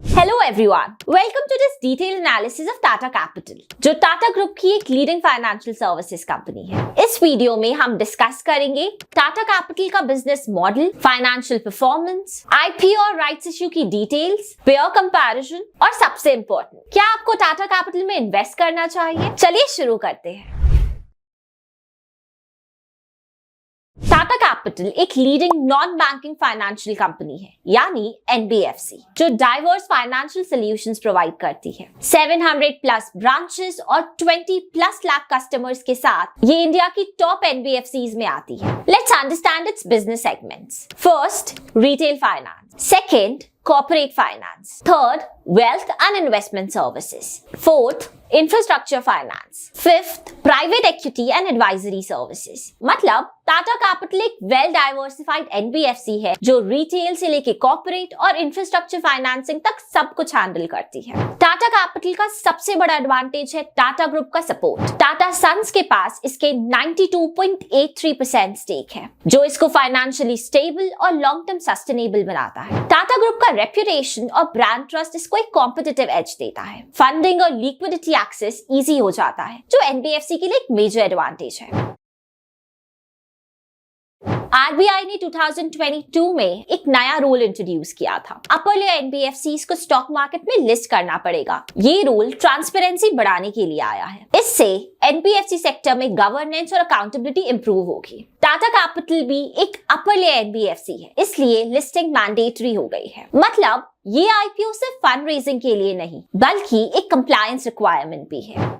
Hello everyone, welcome to this detailed analysis of Tata capital, जो Tata group की एक leading financial services company है। इस वीडियो में हम डिस्कस करेंगे टाटा कैपिटल का business model, financial performance, IPO और राइट्स इश्यू की डिटेल्स, पेयर कंपैरिजन और सबसे इंपॉर्टेंट, क्या आपको टाटा कैपिटल में इन्वेस्ट करना चाहिए। चलिए शुरू करते हैं। टाटा कैपिटल एक leading non banking financial company है, यानी एनबीएफसी, जो डाइवर्स फाइनेंशियल सॉल्यूशंस प्रोवाइड करती है। 700 प्लस ब्रांचेस और 20 प्लस लाख कस्टमर्स के साथ ये इंडिया की टॉप एनबीएफसीज में आती है। Let's understand it's business segments. First, retail finance. Second, corporate finance. Third, wealth and investment services. Fourth, infrastructure finance. Fifth, private equity and advisory services. मतलब Tata capital एक well diversified NBFC है जो retail से लेके corporate और infrastructure financing तक सब कुछ हैंडल करती है। टाटा कैपिटल का सबसे बड़ा एडवांटेज है टाटा ग्रुप का सपोर्ट। टाटा सन्स के पास इसके 92.83% स्टेक है, जो इसको फाइनेंशियली स्टेबल और लॉन्ग टर्म सस्टेनेबल बनाता है। टाटा ग्रुप का रेप्यूटेशन और ब्रांड ट्रस्ट इसको एक कॉम्पिटिटिव एज देता है। फंडिंग और लिक्विडिटी एक्सेस इजी हो जाता है, जो एनबीएफसी के लिए एक मेजर एडवांटेज है। आरबीआई ने 2022 में एक नया रूल इंट्रोड्यूस किया था। अपर लेयर एनबीएफसीज को स्टॉक मार्केट में लिस्ट करना पड़ेगा। ये रूल ट्रांसपेरेंसी बढ़ाने के लिए आया है। इससे एनबीएफसी सेक्टर में गवर्नेंस और अकाउंटेबिलिटी इंप्रूव होगी। टाटा कैपिटल भी एक अपर लेयर एनबीएफसी है, इसलिए लिस्टिंग मैंडेटरी हो गई है। मतलब ये आईपीओ सिर्फ फंड रेजिंग के लिए नहीं, बल्कि एक कंप्लायंस रिक्वायरमेंट भी है।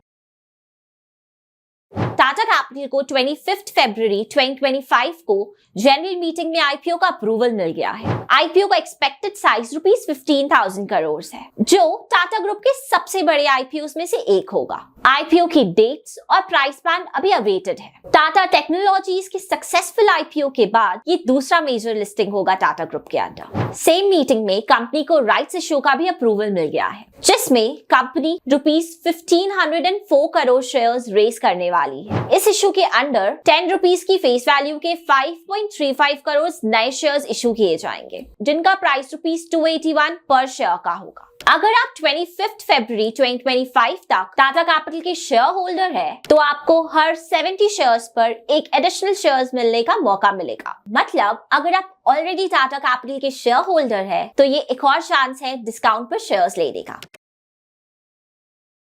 टाटा कैपिटल को 25 फरवरी 2025 को जनरल मीटिंग में आईपीओ का अप्रूवल मिल गया है। आईपीओ का एक्सपेक्टेड साइज ₹15,000 करोड़ है, जो टाटा ग्रुप के सबसे बड़े आईपीओ में से एक होगा। आईपीओ की डेट्स और प्राइस बैंड अभी अवेटेड है। टाटा टेक्नोलॉजीज के सक्सेसफुल आईपीओ के बाद ये दूसरा मेजर लिस्टिंग होगा टाटा ग्रुप के अंडर। सेम मीटिंग में कंपनी को राइट्स इश्यू का भी अप्रूवल मिल गया है, जिसमें कंपनी ₹1504 करोड़ शेयर्स रेज करने वाली है। इस इशू के अंडर ₹10 की फेस वैल्यू के 5.35 करोड़ नए शेयर्स इशू किए जाएंगे, जिनका प्राइस ₹281 पर शेयर का होगा। अगर आप 25 फरवरी 2025 तक टाटा कैपिटल के शेयर होल्डर है, तो आपको हर 70 शेयर्स पर एक एडिशनल शेयर्स मिलने का मौका मिलेगा। मतलब अगर आप ऑलरेडी टाटा कैपिटल के शेयर होल्डर है, तो ये एक और चांस है डिस्काउंट पर शेयर्स लेने का।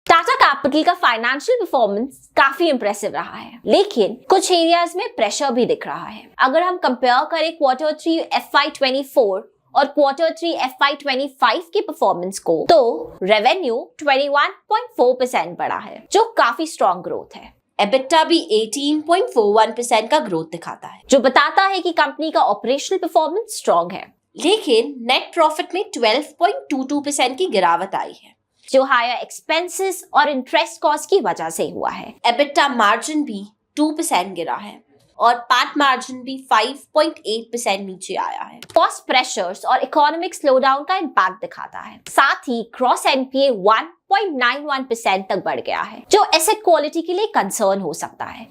टाटा कैपिटल का फाइनेंशियल परफॉर्मेंस काफी इंप्रेसिव रहा है, लेकिन कुछ एरियाज में प्रेशर भी दिख रहा है। अगर हम कंपेयर करें Q3 FY24 और Q3 FY25 की परफॉर्मेंस को, तो रेवेन्यू 21.4% बढ़ा है, जो काफी स्ट्रॉन्ग ग्रोथ है। EBITDA भी 18.41% का ग्रोथ दिखाता है, जो बताता है कि कंपनी का ऑपरेशनल परफॉर्मेंस स्ट्रॉन्ग है। लेकिन नेट प्रॉफिट में 12.22% की गिरावट आई है, जो हायर एक्सपेंसेस और इंटरेस्ट कॉस्ट की वजह से हुआ है। EBITDA मार्जिन भी 2% गिरा है और पैट मार्जिन भी 5.8% नीचे आया है। कॉस्ट प्रेशर्स और इकोनॉमिक स्लोडाउन का इम्पैक्ट दिखाता है। साथ ही क्रॉस एनपीए 1.91% तक बढ़ गया है, जो एसेट क्वालिटी के लिए कंसर्न हो सकता है।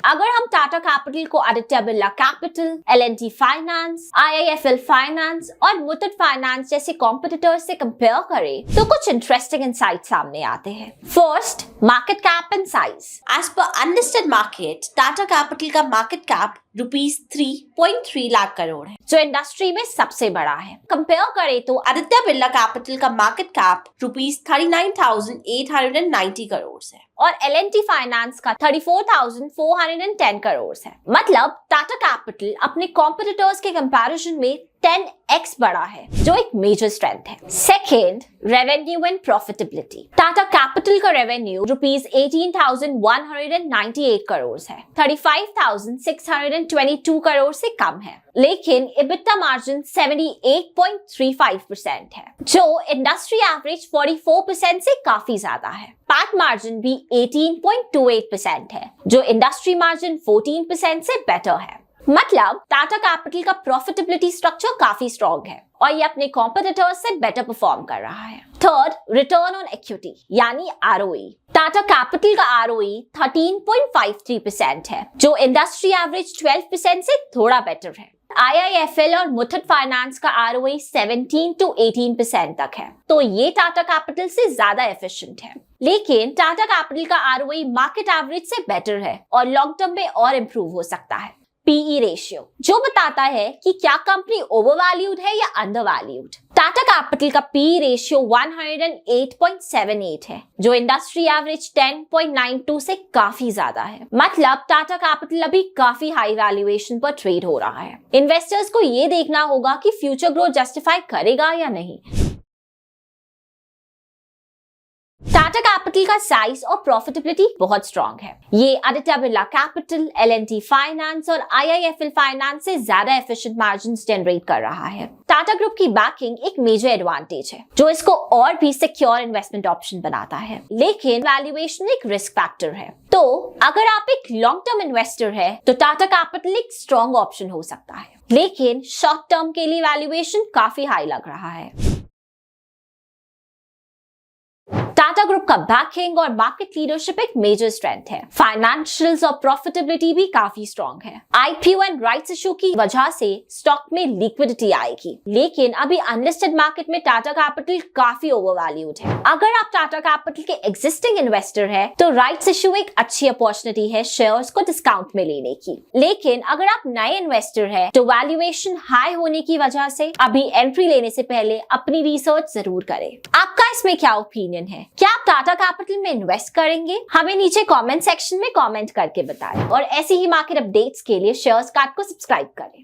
अगर हम टाटा कैपिटल को Aditya Birla capital, L and T finance, IIFL finance और मुथूट फाइनेंस जैसे कॉम्पिटिटर्स से कंपेयर करें, तो कुछ इंटरेस्टिंग इनसाइट सामने आते हैं। First, market cap and size. As पर अनलिस्टेड मार्केट, टाटा कैपिटल का मार्केट कैप ₹3.3 लाख करोड़ है, जो इंडस्ट्री में सबसे बड़ा है। कंपेयर करें तो आदित्य बिरला कैपिटल का मार्केट कैप ₹39,890 करोड़ है और एल&टी फाइनेंस का 34,410 करोड़ है। मतलब टाटा कैपिटल अपने कॉम्पिटिटर्स के कंपैरिजन में 10x बड़ा है, जो एक मेजर स्ट्रेंथ है। Second, revenue and profitability. Tata capital का रेवेन्यू ₹18,198 करोड़ है, 35,622 करोड़ से कम है, लेकिन EBITDA मार्जिन 78.35% है, जो इंडस्ट्री एवरेज 44% से काफी ज्यादा है। पैट मार्जिन भी 18.28% है, जो इंडस्ट्री मार्जिन 14% से बेटर है। मतलब टाटा कैपिटल का प्रॉफिटेबिलिटी स्ट्रक्चर काफी स्ट्रॉन्ग है और ये अपने कॉम्पिटिटर्स से बेटर परफॉर्म कर रहा है। थर्ड, रिटर्न ऑन इक्विटी यानी ROE। टाटा कैपिटल का ROE 13.53% है, जो इंडस्ट्री एवरेज 12% से थोड़ा बेटर है। IIFL और मुथूट फाइनेंस का ROE 17 to 18% तक है, तो ये टाटा कैपिटल से ज्यादा एफिशिएंट है। लेकिन टाटा कैपिटल का ROE मार्केट एवरेज से बेटर है और लॉन्ग टर्म में और इंप्रूव हो सकता है। PE रेशियो जो बताता है कि क्या कंपनी ओवरवैल्यूड है या अंडरवैल्यूड। टाटा कैपिटल का PE रेशियो 108.78 है, जो इंडस्ट्री एवरेज 10.92 से काफी ज्यादा है। मतलब टाटा कैपिटल अभी काफी हाई वैल्यूएशन पर ट्रेड हो रहा है। इन्वेस्टर्स को ये देखना होगा कि फ्यूचर ग्रोथ जस्टिफाई करेगा या नहीं। टाटा कैपिटल का साइज और प्रॉफिटेबिलिटी बहुत स्ट्रॉन्ग है। ये Aditya Birla capital, L&T finance और IIFL फाइनेंस से ज्यादा एफिशिएंट मार्जिन्स जनरेट कर रहा है। टाटा ग्रुप की बैकिंग एक मेजर एडवांटेज है, जो इसको और भी सिक्योर इन्वेस्टमेंट ऑप्शन बनाता है। लेकिन वैल्यूएशन एक रिस्क फैक्टर है, तो अगर आप एक लॉन्ग टर्म इन्वेस्टर है तो टाटा कैपिटल एक स्ट्रॉन्ग ऑप्शन हो सकता है। लेकिन शॉर्ट टर्म के लिए वैल्यूएशन काफी हाई लग रहा है। टाटा ग्रुप का बैकिंग और मार्केट लीडरशिप एक मेजर स्ट्रेंथ है। फाइनेंशियल्स और प्रॉफिटेबिलिटी भी काफी स्ट्रॉन्ग है। IPO एंड राइट्स इशू की वजह से स्टॉक में लिक्विडिटी आएगी, लेकिन अभी अनलिस्टेड मार्केट में टाटा कैपिटल काफी ओवरवैल्यूड है। अगर आप टाटा कैपिटल के एग्जिस्टिंग इन्वेस्टर है तो राइट्स इशू एक अच्छी अपॉर्चुनिटी है शेयर्स को डिस्काउंट में लेने की। लेकिन अगर आप नए इन्वेस्टर है तो वैल्यूएशन हाई होने की वजह से अभी एंट्री लेने से पहले अपनी रिसर्च जरूर करें। आपका इसमें क्या ओपिनियन है? क्या आप टाटा कैपिटल में इन्वेस्ट करेंगे? हमें नीचे कमेंट सेक्शन में कमेंट करके बताएं और ऐसी ही मार्केट अपडेट्स के लिए शेयर्स कार्ड को सब्सक्राइब करें।